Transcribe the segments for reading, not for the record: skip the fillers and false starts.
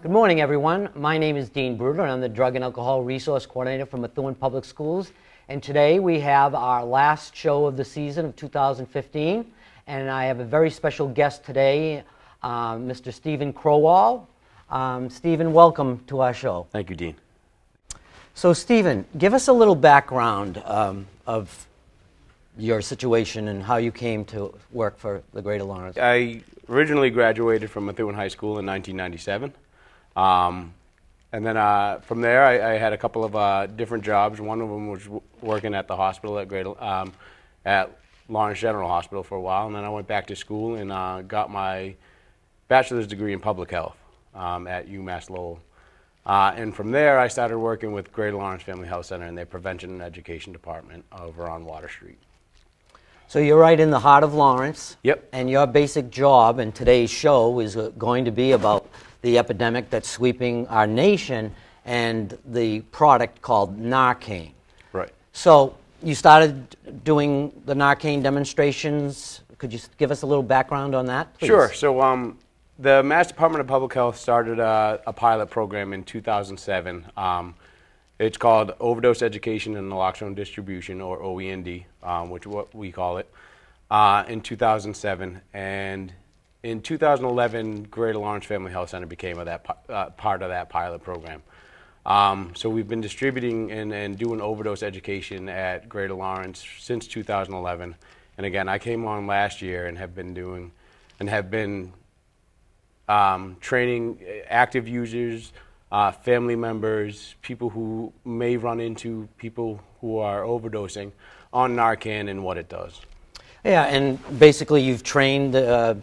Good morning, everyone. My name is Dean Brouder, and I'm the Drug and Alcohol Resource Coordinator for Methuen Public Schools. And today we have our last show of the season of 2015, and I have a very special guest today, Mr. Steven Crowell. Steven, welcome to our show. Thank you, Dean. So, Steven, give us a little background of your situation and how you came to work for the Greater Lawrence. I originally graduated from Methuen High School in 1997. And then from there, I had a couple of different jobs. One of them was working at the hospital at Lawrence General Hospital for a while. And then I went back to school and got my bachelor's degree in public health at UMass Lowell. And from there, I started working with Greater Lawrence Family Health Center in their prevention and education department over on Water Street. So you're right in the heart of Lawrence. Yep. And your basic job in today's show is going to be about the epidemic that's sweeping our nation and the product called Narcan. Right. So you started doing the Narcan demonstrations. Could you give us a little background on that, please? Sure. So the Mass Department of Public Health started a pilot program in 2007. It's called Overdose Education and Naloxone Distribution, or OEND, which is what we call it, in 2007. And in 2011, Greater Lawrence Family Health Center became part of that pilot program. So we've been distributing and doing overdose education at Greater Lawrence since 2011. And again, I came on last year and have been training active users, family members, people who may run into people who are overdosing on Narcan and what it does. Yeah, and basically you've trained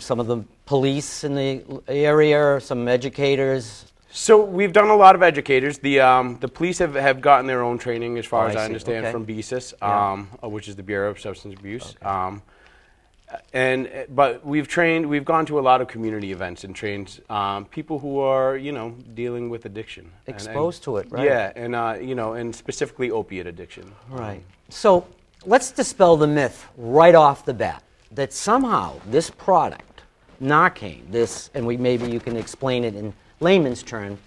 some of the police in the area, some educators. So we've done a lot of educators. The police have gotten their own training, as far as I understand, from BSIS, which is the Bureau of Substance Abuse. Okay. But we've gone to a lot of community events and trained people who are, dealing with addiction. Exposed to it, right? Yeah, and specifically opiate addiction. Right. So let's dispel the myth right off the bat that somehow this product, Narcan, and maybe you can explain it in layman's terms,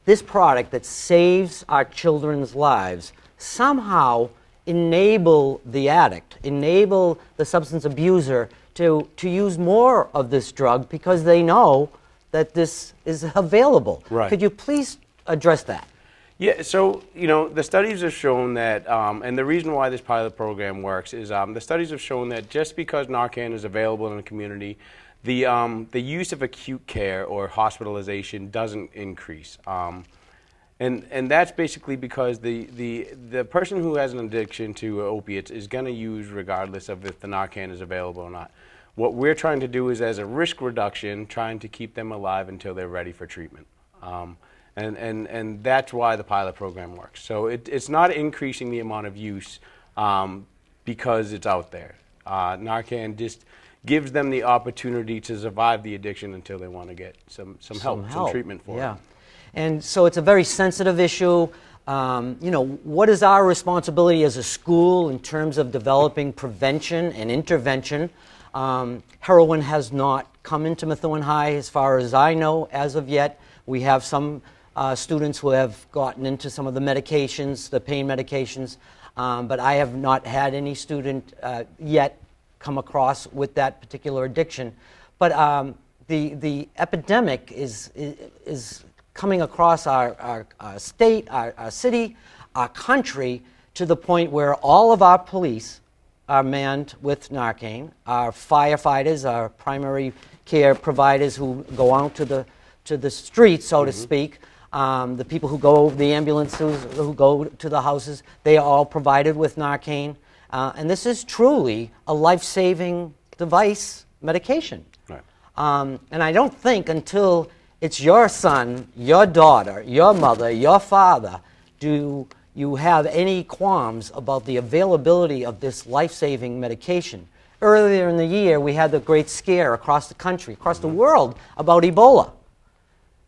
this product that saves our children's lives somehow enable the addict, enable the substance abuser to use more of this drug because they know that this is available. Right. Could you please address that? Yeah, so, the studies have shown that, and the reason why this pilot program works is the studies have shown that just because Narcan is available in the community, the use of acute care or hospitalization doesn't increase. And that's basically because the person who has an addiction to opiates is going to use regardless of if the Narcan is available or not. What we're trying to do is, as a risk reduction, trying to keep them alive until they're ready for treatment. And that's why the pilot program works. So it's not increasing the amount of use because it's out there. Narcan just gives them the opportunity to survive the addiction until they want to get some help, some treatment for it. And so it's a very sensitive issue. What is our responsibility as a school in terms of developing prevention and intervention? Heroin has not come into Methuen High as far as I know as of yet. We have some students who have gotten into some of the medications, the pain medications, but I have not had any student yet come across with that particular addiction. But the epidemic is coming across our state, our city, our country, to the point where all of our police are manned with Narcan. Our firefighters, our primary care providers who go out to the streets, so to speak, the people who go, the ambulances who go to the houses, they are all provided with Narcan. And this is truly a life-saving device medication. Right. And I don't think until it's your son, your daughter, your mother, your father. Do you have any qualms about the availability of this life-saving medication? Earlier in the year, we had the great scare across the country, across the world, about Ebola.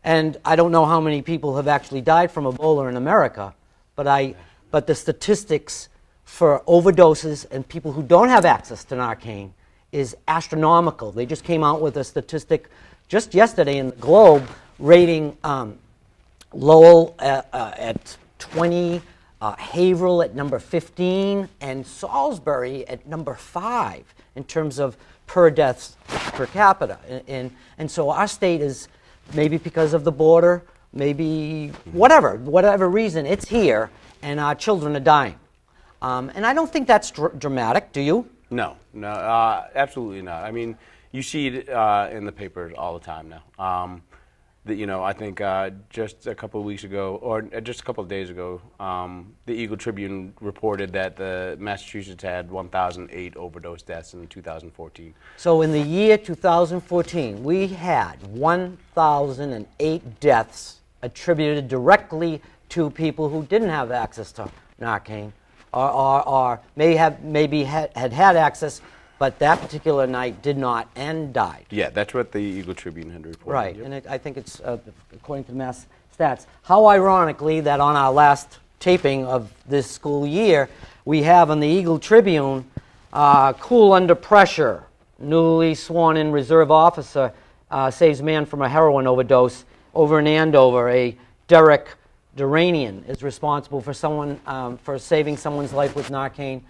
And I don't know how many people have actually died from Ebola in America, but the statistics for overdoses and people who don't have access to Narcan is astronomical. They just came out with a statistic just yesterday in the Globe rating Lowell at 20, Haverhill at number 15, and Salisbury at number 5 in terms of per deaths per capita. And so our state is, maybe because of the border, maybe whatever reason, it's here, and our children are dying. And I don't think that's dramatic, do you? No, absolutely not. I mean, you see it in the papers all the time now. I think just a couple of weeks ago, or just a couple of days ago, the Eagle Tribune reported that Massachusetts had 1,008 overdose deaths in 2014. So in the year 2014, we had 1,008 deaths attributed directly to people who didn't have access to Narcan, or maybe had access, but that particular night did not and died. Yeah, that's what the Eagle Tribune had reported. Right, yep. and I think it's, according to Mass Stats, how ironically that on our last taping of this school year, we have on the Eagle Tribune, cool under pressure, newly sworn in reserve officer saves man from a heroin overdose over in Andover. A Derek Duranian is responsible for for saving someone's life with Narcan.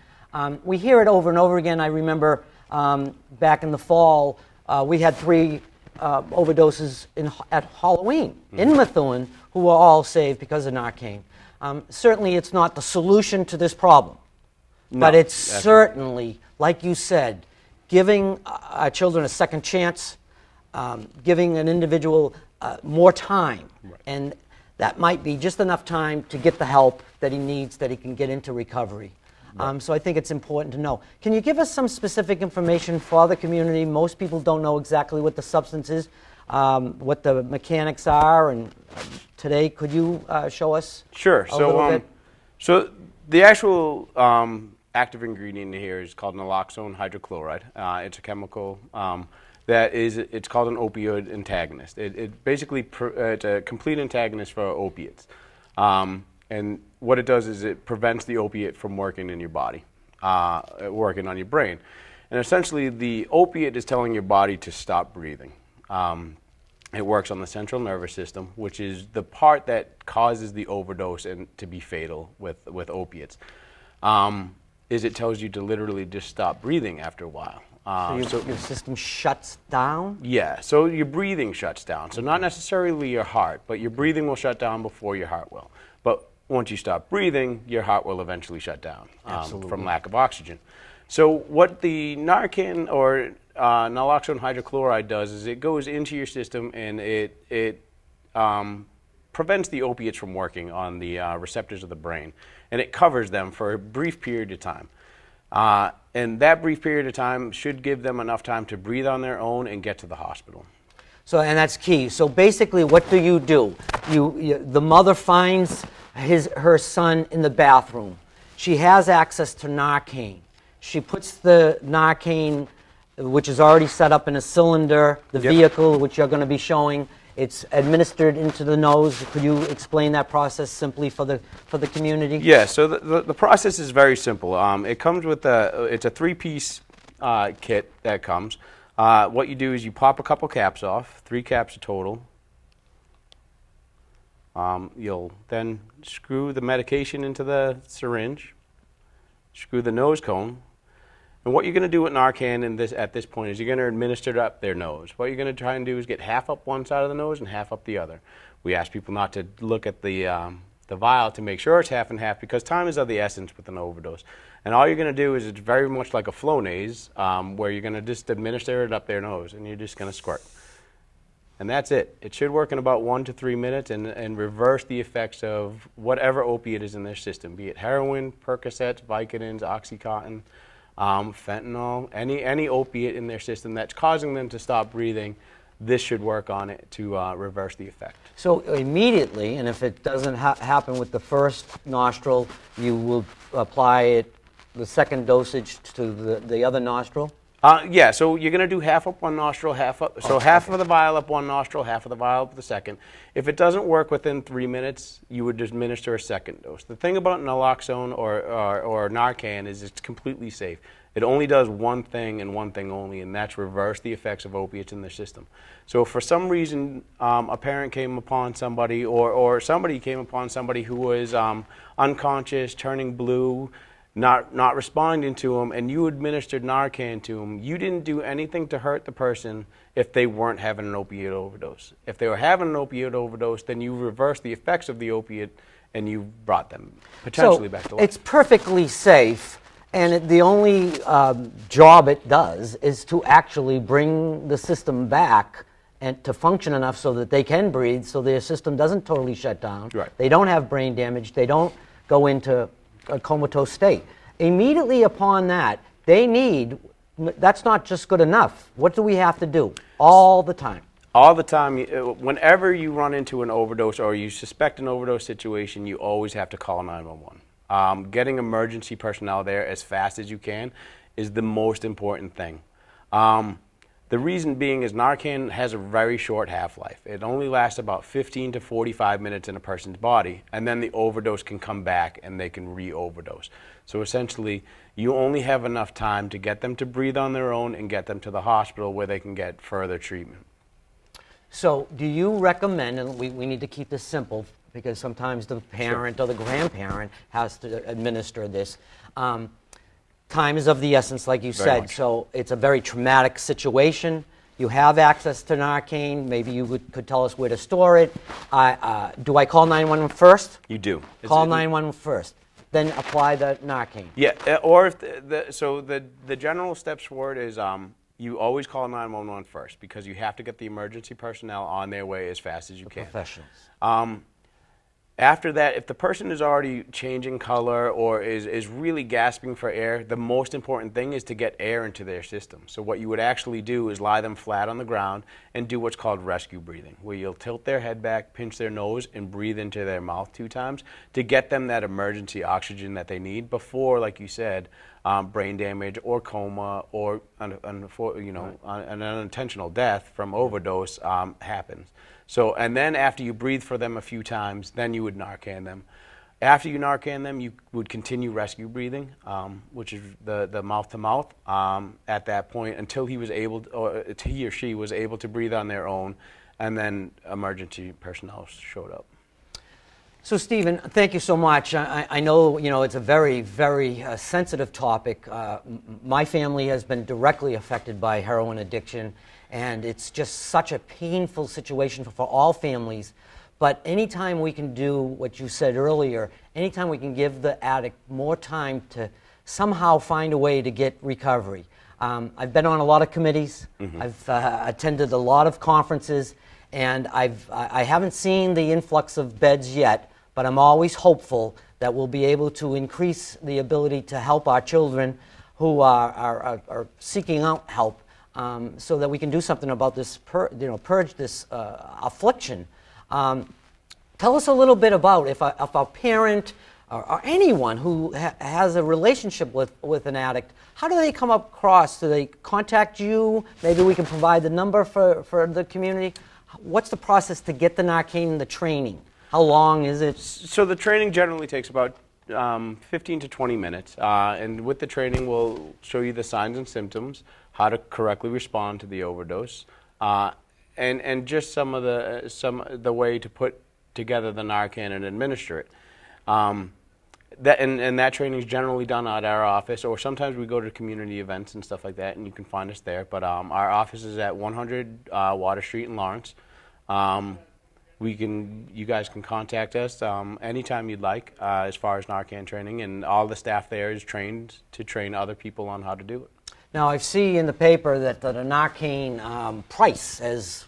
We hear it over and over again. I remember back in the fall, we had 3 overdoses at Halloween in Methuen who were all saved because of Narcan. Certainly it's not the solution to this problem, but it's certainly, like you said, giving our children a second chance, giving an individual more time, and that might be just enough time to get the help that he needs, that he can get into recovery. So I think it's important to know. Can you give us some specific information for the community? Most people don't know exactly what the substance is, what the mechanics are, and today could you show us? Sure. A little bit? So the actual active ingredient here is called naloxone hydrochloride. It's a chemical it's called an opioid antagonist. It basically it's a complete antagonist for opiates. And what it does is it prevents the opiate from working in your body, working on your brain. And essentially, the opiate is telling your body to stop breathing. It works on the central nervous system, which is the part that causes the overdose and to be fatal with opiates. It tells you to literally just stop breathing after a while. So your system shuts down? Yeah, so your breathing shuts down. So not necessarily your heart, but your breathing will shut down before your heart will. But once you stop breathing, your heart will eventually shut down from lack of oxygen. So what the Narcan or naloxone hydrochloride does is it goes into your system and it prevents the opiates from working on the receptors of the brain, and it covers them for a brief period of time. And that brief period of time should give them enough time to breathe on their own and get to the hospital. So, and that's key. So basically, what do? The mother finds her son in the bathroom. She has access to Narcan. She puts the Narcan, which is already set up in a cylinder, the vehicle, which you're going to be showing. It's administered into the nose. Could you explain that process simply for the community? Yeah. So the process is very simple. It comes with it's a 3-piece kit that comes. What you do is you pop a couple caps off, 3 caps total. You'll then screw the medication into the syringe, screw the nose cone, and what you're going to do with Narcan at this point is you're going to administer it up their nose. What you're going to try and do is get half up one side of the nose and half up the other. We ask people not to look at the vial to make sure it's half and half, because time is of the essence with an overdose. And all you're going to do is it's very much like a Flonase, where you're going to just administer it up their nose, and you're just going to squirt. And that's it. It should work in about 1 to 3 minutes and reverse the effects of whatever opiate is in their system, be it heroin, Percocets, Vicodins, Oxycontin, fentanyl, any opiate in their system that's causing them to stop breathing. this should work on it to reverse the effect. So immediately, and if it doesn't happen with the first nostril, you will apply it, the second dosage, to the other nostril? Yeah, so you're going to do half up one nostril, half up. So half of the vial up one nostril, half of the vial up the second. If it doesn't work within 3 minutes, you would administer a second dose. The thing about naloxone or Narcan is it's completely safe. It only does one thing and one thing only, and that's reverse the effects of opiates in their system. So if for some reason a parent came upon somebody or somebody came upon somebody who was unconscious, turning blue, not responding to them, and you administered Narcan to them, you didn't do anything to hurt the person if they weren't having an opiate overdose. If they were having an opiate overdose, then you reverse the effects of the opiate and you brought them potentially back to life. It's perfectly safe, and the only job it does is to actually bring the system back and to function enough so that they can breathe, so their system doesn't totally shut down. Right. They don't have brain damage. They don't go into a comatose state. Immediately upon that, they need, that's not just good enough. What do we have to do all the time? All the time, whenever you run into an overdose or you suspect an overdose situation, you always have to call 911. Getting emergency personnel there as fast as you can is the most important thing. The reason being is Narcan has a very short half-life. It only lasts about 15 to 45 minutes in a person's body, and then the overdose can come back and they can re-overdose. So essentially, you only have enough time to get them to breathe on their own and get them to the hospital where they can get further treatment. So do you recommend, and we need to keep this simple because sometimes the parent or the grandparent has to administer this, time is of the essence, like you said, so it's a very traumatic situation. You have access to Narcan. Maybe you could tell us where to store it. Do I call 911 first? You do. Call 911 first, then apply the Narcan. Yeah, or if the general steps forward is you always call 911 first because you have to get the emergency personnel on their way as fast as you can. Professionals. After that, if the person is already changing color or is really gasping for air, the most important thing is to get air into their system. So what you would actually do is lie them flat on the ground and do what's called rescue breathing, where you'll tilt their head back, pinch their nose, and breathe into their mouth 2 times to get them that emergency oxygen that they need before, like you said, brain damage or coma or an unintentional death from overdose happens. So, and then after you breathe for them a few times, then you would Narcan them. After you Narcan them, you would continue rescue breathing, which is the mouth to mouth, at that point until he or she was able to breathe on their own, and then emergency personnel showed up. So, Steven, thank you so much. I know, it's a very, very sensitive topic. My family has been directly affected by heroin addiction, and it's just such a painful situation for all families. But anytime we can do what you said earlier, anytime we can give the addict more time to somehow find a way to get recovery. I've been on a lot of committees. Mm-hmm. I've attended a lot of conferences, and I haven't seen the influx of beds yet, but I'm always hopeful that we'll be able to increase the ability to help our children who are seeking out help, so that we can do something about this, purge this affliction. Tell us a little bit about if a parent or anyone who has a relationship with an addict, how do they come across? Do they contact you? Maybe we can provide the number for the community. What's the process to get the Narcan and the training? How long is it? So the training generally takes about 15 to 20 minutes, and with the training we'll show you the signs and symptoms, how to correctly respond to the overdose, and just some of the way to put together the Narcan and administer it. That training is generally done at our office, or sometimes we go to community events and stuff like that, and you can find us there. But our office is at 100 Water Street in Lawrence. You guys can contact us anytime you'd like as far as Narcan training, and all the staff there is trained to train other people on how to do it. Now, I see in the paper that the Narcan price has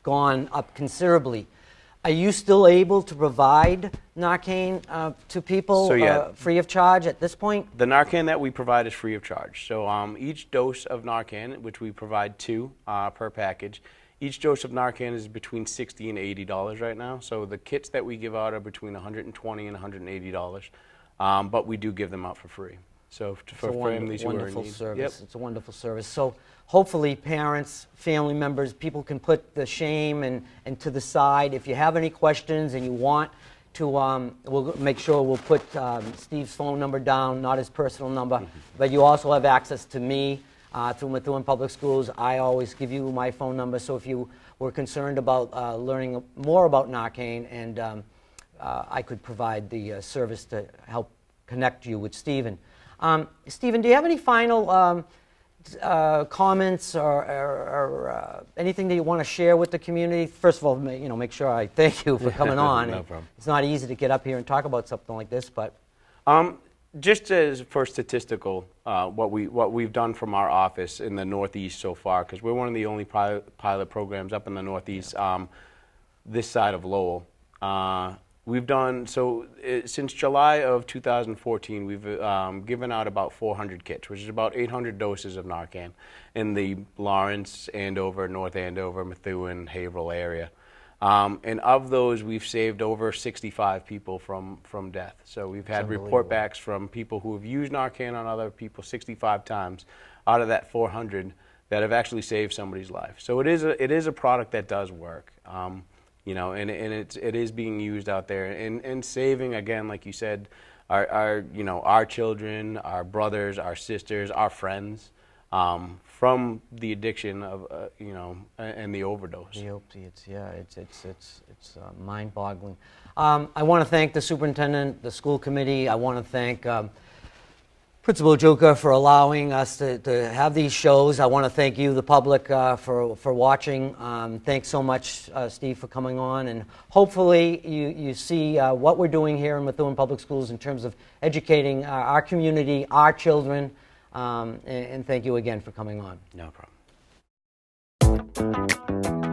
gone up considerably. Are you still able to provide Narcan to people free of charge at this point? The Narcan that we provide is free of charge. So each dose of Narcan, which we provide 2 per package, Each dose of Narcan is between $60 and $80 right now. So the kits that we give out are between $120 and $180, but we do give them out for free. So for families who are in need. Service. Yep. It's a wonderful service. So hopefully parents, family members, people can put the shame and to the side. If you have any questions and you want to, we'll make sure we'll put Steve's phone number down, not his personal number, but you also have access to me through Methuen Public Schools. I always give you my phone number, so if you were concerned about learning more about Narcan, and I could provide the service to help connect you with Steven. Steven, do you have any final comments or anything that you want to share with the community? First of all, make sure I thank you for coming on. No problem. It's not easy to get up here and talk about something like this, but just as for statistical, what we've done from our office in the Northeast so far, because we're one of the only pilot programs up in the Northeast, this side of Lowell. We've done, since July of 2014, we've given out about 400 kits, which is about 800 doses of Narcan in the Lawrence, Andover, North Andover, Methuen, Haverhill area. And of those, we've saved over 65 people from death. So we've had report backs from people who have used Narcan on other people 65 times out of that 400 that have actually saved somebody's life. So it is a product that does work. And it is being used out there and saving, again, like you said, our children, our brothers, our sisters, our friends from the addiction of and the overdose. The opiates, yeah, it's mind-boggling. I want to thank the superintendent, the school committee. I want to thank Principal Juka for allowing us to have these shows. I want to thank you, the public, for watching. Thanks so much, Steve, for coming on. And hopefully you see what we're doing here in Methuen Public Schools in terms of educating our community, our children. And thank you again for coming on. No problem.